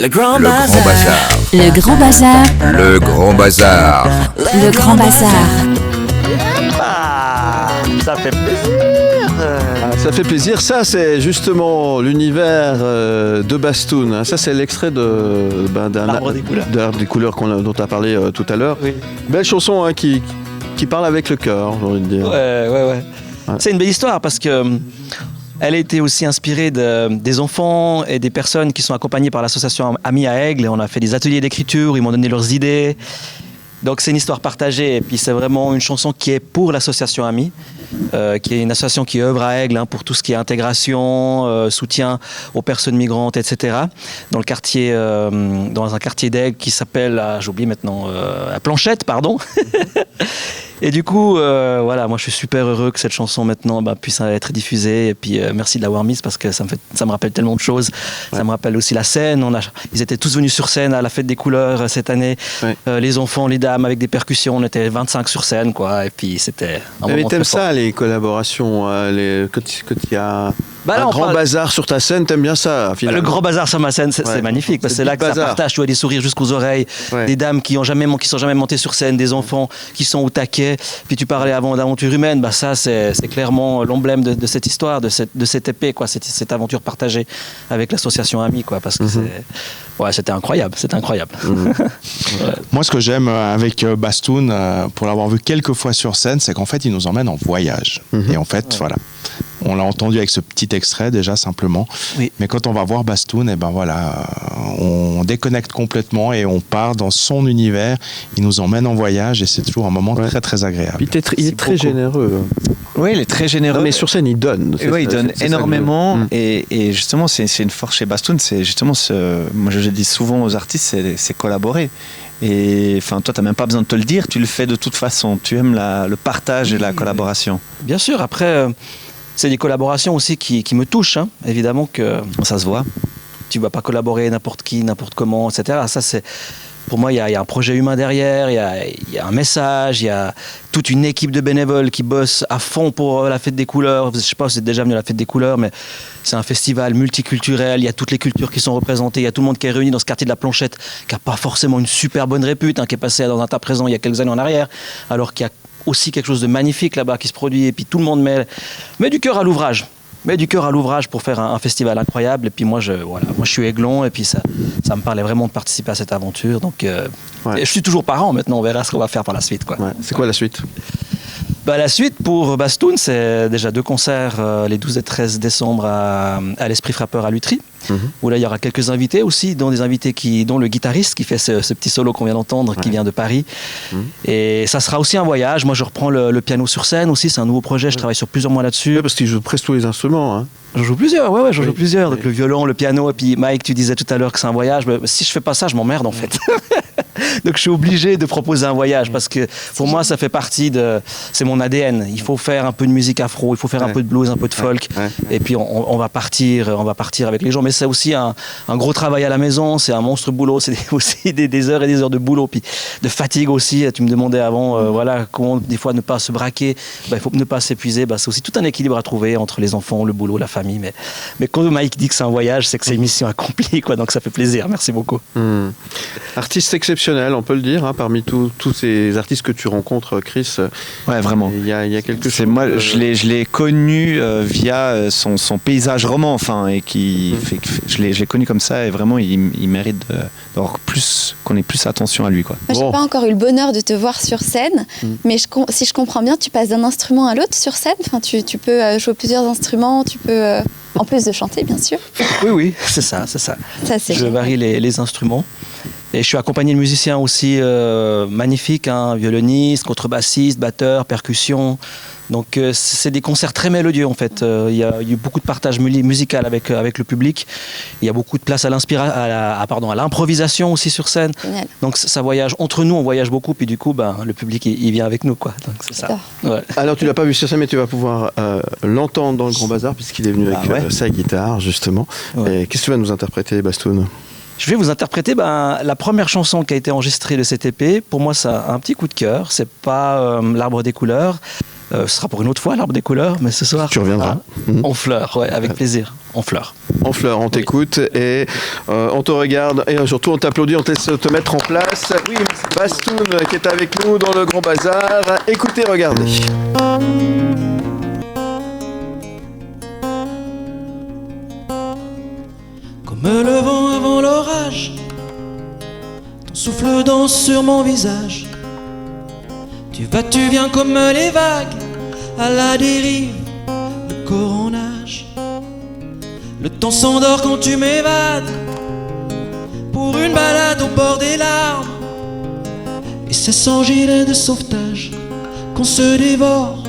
Le Grand Bazar. Le Grand Bazar. Le Grand Bazar. Le Grand Bazar. Ah, ça fait plaisir. Ça fait plaisir. Ça, c'est justement l'univers de Bastoun. Ça, c'est l'extrait L'Arbre des couleurs. de l'Arbre des couleurs dont tu as parlé tout à l'heure. Oui. Belle chanson hein, qui parle avec le cœur, j'ai envie de dire. Ouais. C'est une belle histoire parce que elle a été aussi inspirée des enfants et des personnes qui sont accompagnées par l'association Amis à Aigle. On a fait des ateliers d'écriture, ils m'ont donné leurs idées. Donc c'est une histoire partagée et puis c'est vraiment une chanson qui est pour l'association Amis, qui est une association qui œuvre à Aigle pour tout ce qui est intégration, soutien aux personnes migrantes, etc. Dans un quartier d'Aigle qui s'appelle, j'ai oublié maintenant, à Planchette, pardon. Et du coup, voilà, moi je suis super heureux que cette chanson maintenant puisse être diffusée. Et puis merci de l'avoir mise parce que ça me rappelle tellement de choses. Ouais. Ça me rappelle aussi la scène. Ils étaient tous venus sur scène à la Fête des Couleurs cette année. Ouais. Les enfants, les dames avec des percussions. On était 25 sur scène, quoi. Et puis c'était un moment très fort. Ça, les collaborations, quand il y a un grand bazar sur ta scène, t'aimes bien ça finalement. Le grand bazar sur ma scène, c'est magnifique parce que c'est là que ça partage. Tu vois, des sourires jusqu'aux oreilles, des dames qui sont jamais montées sur scène, des enfants qui sont au taquet. Puis tu parlais avant d'aventure humaine, ça c'est clairement l'emblème de cette histoire, de cette épée, quoi, cette aventure partagée avec l'association Amis, quoi, parce que c'était incroyable, Moi, ce que j'aime avec Bastoun, pour l'avoir vu quelques fois sur scène, c'est qu'en fait, il nous emmène en voyage. Et en fait, voilà. On l'a entendu avec ce petit extrait déjà simplement, mais quand on va voir Bastoun, on déconnecte complètement et on part dans son univers. Il nous emmène en voyage et c'est toujours un moment très très agréable. Il est très généreux. Oui, il est très généreux. Non, mais sur scène, il donne. Oui, il donne énormément et justement, c'est une force chez Bastoun. C'est justement moi je dis souvent aux artistes, c'est collaborer. Et enfin, toi, tu n'as même pas besoin de te le dire, tu le fais de toute façon. Tu aimes le partage et la collaboration. Bien sûr, après. C'est des collaborations aussi qui me touchent, hein. Évidemment que ça se voit. Tu ne vas pas collaborer n'importe qui, n'importe comment, etc. Ça, pour moi, il y a un projet humain derrière, il y a un message, il y a toute une équipe de bénévoles qui bossent à fond pour la Fête des Couleurs. Je ne sais pas si vous êtes déjà venu à la Fête des Couleurs, mais c'est un festival multiculturel, il y a toutes les cultures qui sont représentées, il y a tout le monde qui est réuni dans ce quartier de la Planchette, qui n'a pas forcément une super bonne répute, qui est passé dans un tas présent il y a quelques années en arrière, alors qu'il y a aussi quelque chose de magnifique là-bas qui se produit et puis tout le monde met du cœur à l'ouvrage. Pour faire un festival incroyable. Et puis moi je suis aiglon et puis ça me parlait vraiment de participer à cette aventure. Donc et je suis toujours parent maintenant, on verra ce qu'on va faire par la suite, quoi. Ouais. C'est quoi la suite ? La suite pour Bastoun, c'est déjà 2 concerts les 12 et 13 décembre à l'Esprit Frappeur à Lutry, où là il y aura quelques invités aussi, dont le guitariste qui fait ce petit solo qu'on vient d'entendre, qui vient de Paris. Et ça sera aussi un voyage. Moi je reprends le piano sur scène aussi, c'est un nouveau projet, je travaille sur plusieurs mois là-dessus. Ouais, parce qu'il joue presque tous les instruments. Hein. J'en joue plusieurs, j'en joue plusieurs. Donc le violon, le piano, et puis Mike, tu disais tout à l'heure que c'est un voyage. Mais si je fais pas ça, je m'emmerde en fait. Donc je suis obligé de proposer un voyage parce que pour moi ça fait partie c'est mon ADN. Il faut faire un peu de musique afro, il faut faire un peu de blues, un peu de folk, et puis on va partir avec les gens. Mais c'est aussi un gros travail à la maison, c'est un monstre boulot, c'est aussi des heures et des heures de boulot, puis de fatigue aussi. Tu me demandais avant, comment des fois ne pas se braquer. Il faut ne pas s'épuiser. C'est aussi tout un équilibre à trouver entre les enfants, le boulot, la famille. Mais quand Mike dit que c'est un voyage, c'est que c'est une mission accomplie, quoi. Donc ça fait plaisir. Merci beaucoup. Artiste exceptionnel, on peut le dire, parmi tous ces artistes que tu rencontres, Chris. Ouais, vraiment. Il y a quelque chose. Moi, je l'ai connu via son paysage roman, et je l'ai connu comme ça, et vraiment, il mérite d'avoir qu'on ait plus attention à lui, quoi. Moi, j'ai pas encore eu le bonheur de te voir sur scène, mais si je comprends bien, tu passes d'un instrument à l'autre sur scène. Enfin, tu peux jouer plusieurs instruments, tu peux, en plus de chanter, bien sûr. Oui, c'est ça. Je varie les instruments. Et je suis accompagné de musiciens aussi magnifiques, violonistes, contrebassistes, batteurs, percussions. Donc c'est des concerts très mélodieux en fait. Il y a eu beaucoup de partage musical avec le public. Il y a beaucoup de place à l'improvisation aussi sur scène. Génial. Donc ça voyage entre nous, on voyage beaucoup, puis du coup le public il vient avec nous, quoi. Donc c'est ça. Ouais. Alors tu l'as pas vu sur scène, mais tu vas pouvoir l'entendre dans le Grand Bazar puisqu'il est venu avec sa guitare justement. Ouais. Et qu'est-ce que tu vas nous interpréter, Bastoun ? Je vais vous interpréter la première chanson qui a été enregistrée de cette EP. Pour moi, ça a un petit coup de cœur. C'est pas l'Arbre des Couleurs. Ce sera pour une autre fois, l'Arbre des Couleurs, mais ce soir, tu reviendras. En fleurs, avec plaisir. en fleurs. En fleurs, on t'écoute et on te regarde et surtout on t'applaudit, on te laisse te mettre en place. Oui, Bastoun qui est avec nous dans le Grand Bazar. Écoutez, regardez. Comme le vent avant l'orage, ton souffle danse sur mon visage. Tu vas, tu viens comme les vagues, à la dérive, le corps en nage. Le temps s'endort quand tu m'évades, pour une balade au bord des larmes. Et c'est sans gilet de sauvetage qu'on se dévore,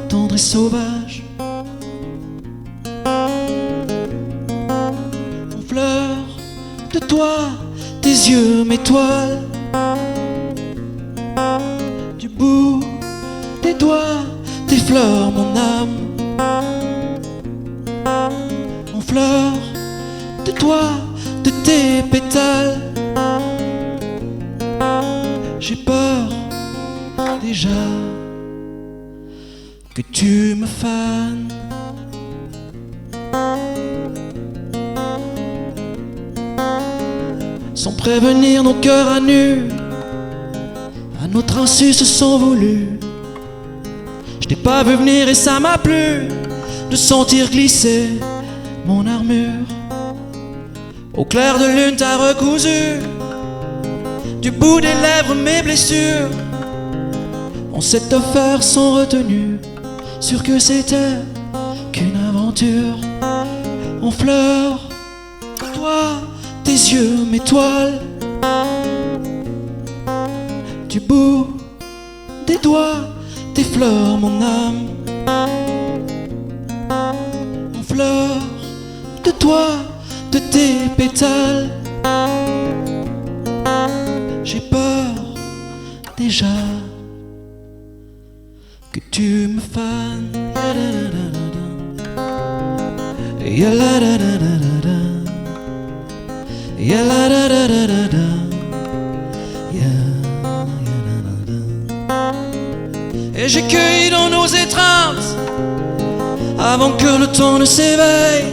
tendre et sauvage. On pleure de toi, tes yeux m'étoilent. Du bout des doigts, tes fleurs, mon âme. On pleure de toi, de tes pétales. J'ai peur déjà que tu me fanes. Sans prévenir, nos cœurs à nu, à notre insu se sont voulus. Je t'ai pas vu venir et ça m'a plu de sentir glisser mon armure. Au clair de lune t'as recousu du bout des lèvres mes blessures. On s'est offert sans retenue, sûr que c'était qu'une aventure. On fleure, toi, tes yeux m'étoilent. Du bout des doigts, tes fleurs, mon âme. On fleure de toi, de tes pétales. J'ai peur déjà que tu me fanes. Et j'ai cueilli dans nos étreintes, avant que le temps ne s'éveille,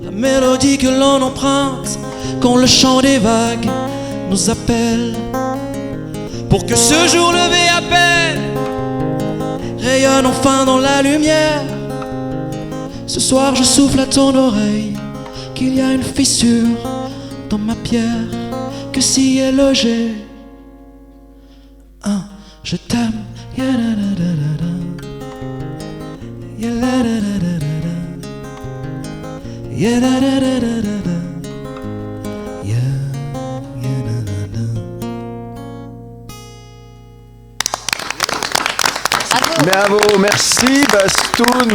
la mélodie que l'on emprunte quand le chant des vagues nous appelle. Pour que ce jour levé à peine rayonne enfin dans la lumière. Ce soir je souffle à ton oreille qu'il y a une fissure dans ma pierre, que s'y est logé un je t'aime. Bravo, merci Bastoun.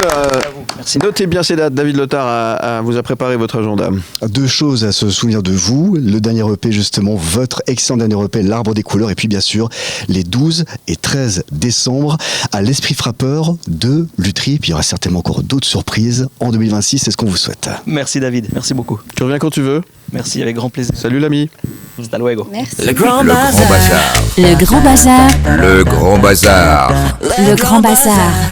Merci. Notez bien ces dates, David Lothar vous a préparé votre agenda. Deux choses à se souvenir de vous, le dernier EP justement, votre excellent dernier EP, L'Arbre des Couleurs, et puis bien sûr les 12 et 13 décembre à l'Esprit Frappeur de Lutry, puis il y aura certainement encore d'autres surprises en 2026, c'est ce qu'on vous souhaite. Merci David, merci beaucoup. Tu reviens quand tu veux. Merci, avec grand plaisir. Salut l'ami. Hasta luego. Merci. Le Grand Bazar. Le Grand Bazar. Le Grand Bazar. Le Grand Bazar.